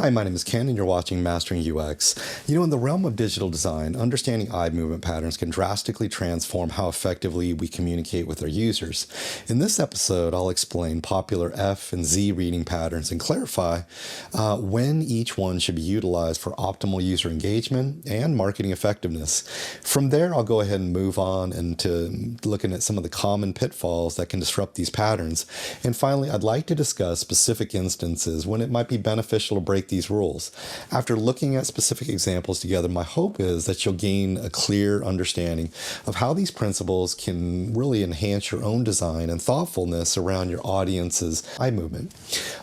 Hi, my name is Ken, and you're watching Mastering UX. In the realm of digital design, understanding eye movement patterns can drastically transform how effectively we communicate with our users. In this episode, I'll explain popular F and Z reading patterns and clarify when each one should be utilized for optimal user engagement and marketing effectiveness. From there, I'll go ahead and move on into looking at some of the common pitfalls that can disrupt these patterns. And finally, I'd like to discuss specific instances when it might be beneficial to break these rules. After looking at specific examples together, my hope is that you'll gain a clear understanding of how these principles can really enhance your own design and thoughtfulness around your audience's eye movement.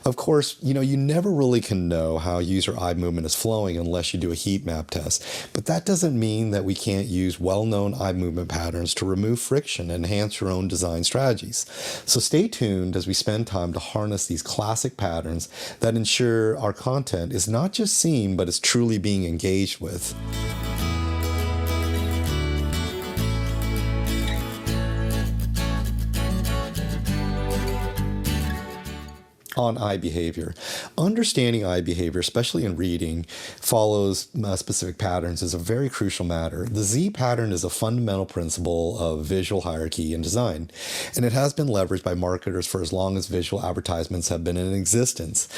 Of course, you never really can know how user eye movement is flowing unless you do a heat map test, but that doesn't mean that we can't use well-known eye movement patterns to remove friction and enhance your own design strategies. So stay tuned as we spend time to harness these classic patterns that ensure our content is not just seen, but is truly being engaged with. On eye behavior. Understanding eye behavior, especially in reading, follows specific patterns is a very crucial matter. The Z pattern is a fundamental principle of visual hierarchy in design, and it has been leveraged by marketers for as long as visual advertisements have been in existence.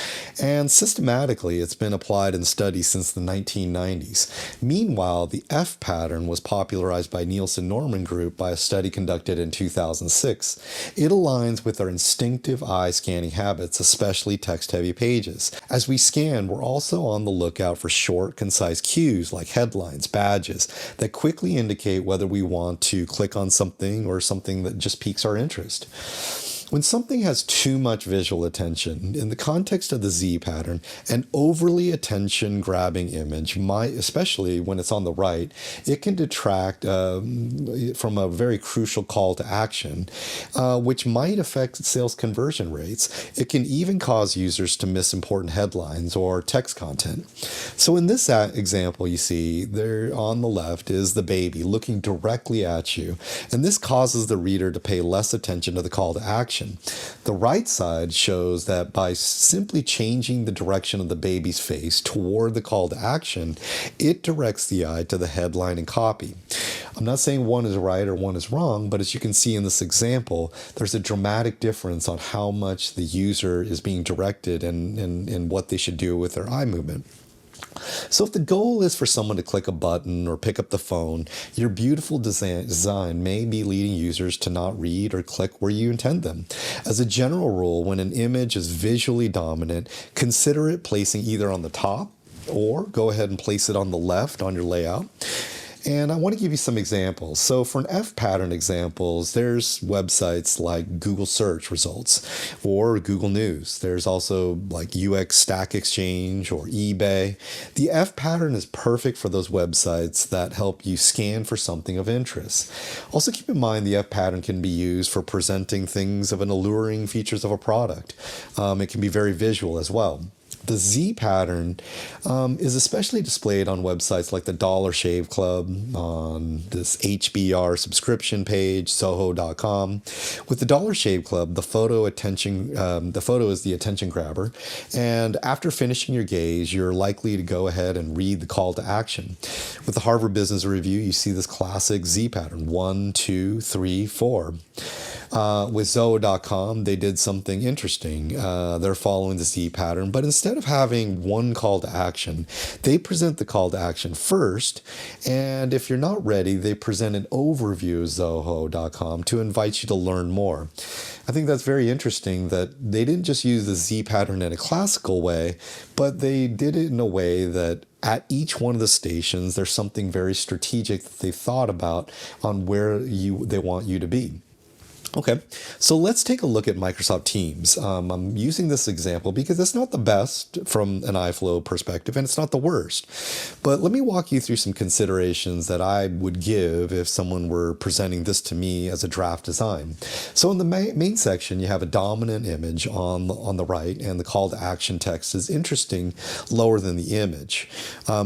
And systematically, it's been applied in studies since the 1990s. Meanwhile, the F pattern was popularized by Nielsen Norman Group by a study conducted in 2006. It aligns with our instinctive eye scanning habits, especially text-heavy pages. As we scan, we're also on the lookout for short, concise cues like headlines, badges, that quickly indicate whether we want to click on something or something that just piques our interest. When something has too much visual attention, in the context of the Z pattern, an overly attention-grabbing image might, especially when it's on the right, it can detract from a very crucial call to action, which might affect sales conversion rates. It can even cause users to miss important headlines or text content. So in this example, you see there on the left is the baby looking directly at you, and this causes the reader to pay less attention to the call to action. The right side shows that by simply changing the direction of the baby's face toward the call to action, it directs the eye to the headline and copy. I'm not saying one is right or one is wrong, but as you can see in this example, there's a dramatic difference on how much the user is being directed and what they should do with their eye movement. So if the goal is for someone to click a button or pick up the phone, your beautiful design may be leading users to not read or click where you intend them. As a general rule, when an image is visually dominant, consider it placing either on the top or go ahead and place it on the left on your layout. And I want to give you some examples. So for an F pattern examples, there's websites like Google search results or Google News. There's also like UX Stack Exchange or eBay. The F pattern is perfect for those websites that help you scan for something of interest. Also keep in mind the F pattern can be used for presenting things of an alluring features of a product. It can be very visual as well. The Z pattern is especially displayed on websites like the Dollar Shave Club, on this HBR subscription page, Soho.com. With the Dollar Shave Club, the photo is the attention grabber, and after finishing your gaze, you're likely to go ahead and read the call to action. With the Harvard Business Review, you see this classic Z pattern: 1, 2, 3, 4. With Zoho.com, they did something interesting. They're following the Z pattern, but instead of having one call to action, they present the call to action first, and if you're not ready, they present an overview of Zoho.com to invite you to learn more. I think that's very interesting that they didn't just use the Z pattern in a classical way, but they did it in a way that at each one of the stations, there's something very strategic that they thought about on where they want you to be. Okay, so let's take a look at Microsoft Teams. I'm using this example because it's not the best from an iFlow perspective, and it's not the worst. But let me walk you through some considerations that I would give if someone were presenting this to me as a draft design. So in the main section, you have a dominant image on the right, and the call to action text is interesting, lower than the image.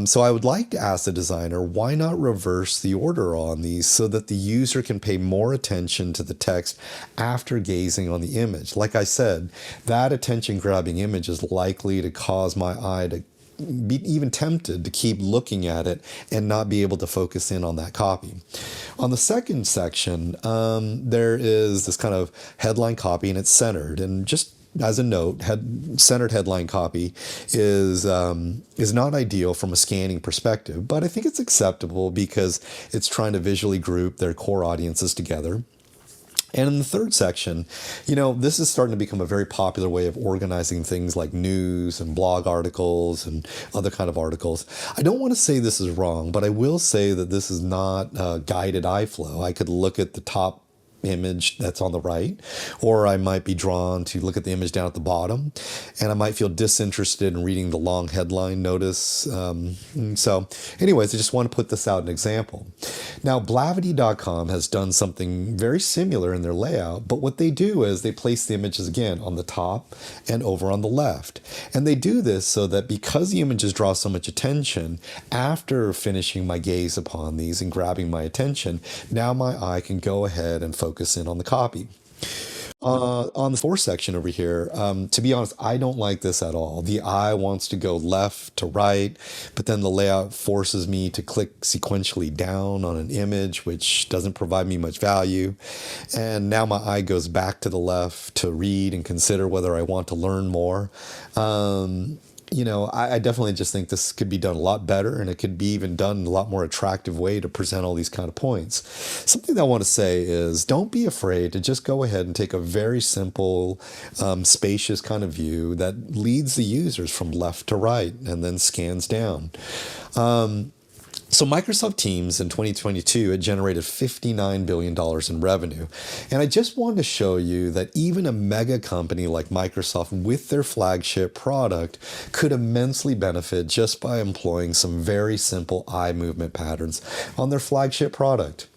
So I would like to ask the designer, why not reverse the order on these so that the user can pay more attention to the text after gazing on the image? Like I said, that attention-grabbing image is likely to cause my eye to be even tempted to keep looking at it and not be able to focus in on that copy. On the second section, there is this kind of headline copy, and it's centered. And just as a note, centered headline copy is not ideal from a scanning perspective, but I think it's acceptable because it's trying to visually group their core audiences together. And in the third section, this is starting to become a very popular way of organizing things like news and blog articles and other kind of articles. I don't want to say this is wrong, but I will say that this is not guided eye flow. I could look at the top image that's on the right, or I might be drawn to look at the image down at the bottom, and I might feel disinterested in reading the long headline notice. So anyways, I just want to put this out an example. Now, Blavity.com has done something very similar in their layout, but what they do is they place the images again on the top and over on the left. And they do this so that because the images draw so much attention, after finishing my gaze upon these and grabbing my attention, now my eye can go ahead and focus in on the copy. On the fourth section over here, to be honest, I don't like this at all. The eye wants to go left to right, but then the layout forces me to click sequentially down on an image, which doesn't provide me much value. And now my eye goes back to the left to read and consider whether I want to learn more. I definitely just think this could be done a lot better, and it could be even done in a lot more attractive way to present all these kind of points. Something that I want to say is don't be afraid to just go ahead and take a very simple, spacious kind of view that leads the users from left to right and then scans down. So Microsoft Teams in 2022 had generated $59 billion in revenue. And I just wanted to show you that even a mega company like Microsoft with their flagship product could immensely benefit just by employing some very simple eye movement patterns on their flagship product.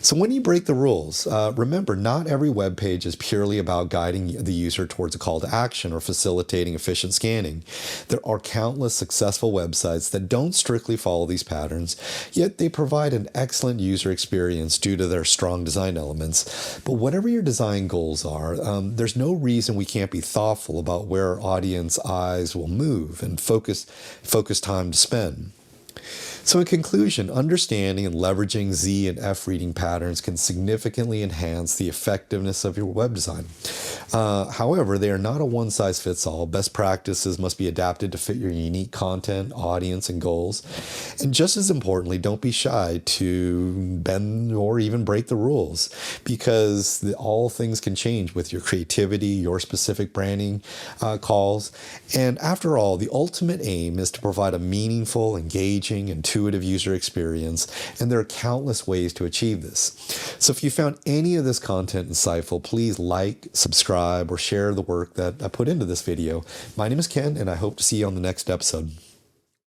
So when you break the rules, remember, not every web page is purely about guiding the user towards a call to action or facilitating efficient scanning. There are countless successful websites that don't strictly follow these patterns, yet they provide an excellent user experience due to their strong design elements. But whatever your design goals are, there's no reason we can't be thoughtful about where our audience eyes will move and focus time to spend. So in conclusion, understanding and leveraging Z and F reading patterns can significantly enhance the effectiveness of your web design. However, they are not a one-size-fits-all. Best practices must be adapted to fit your unique content, audience, and goals. And just as importantly, don't be shy to bend or even break the rules, because all things can change with your creativity, your specific branding calls. And after all, the ultimate aim is to provide a meaningful, engaging, intuitive user experience, and there are countless ways to achieve this. So if you found any of this content insightful, please like, subscribe, or share the work that I put into this video. My name is Ken, and I hope to see you on the next episode.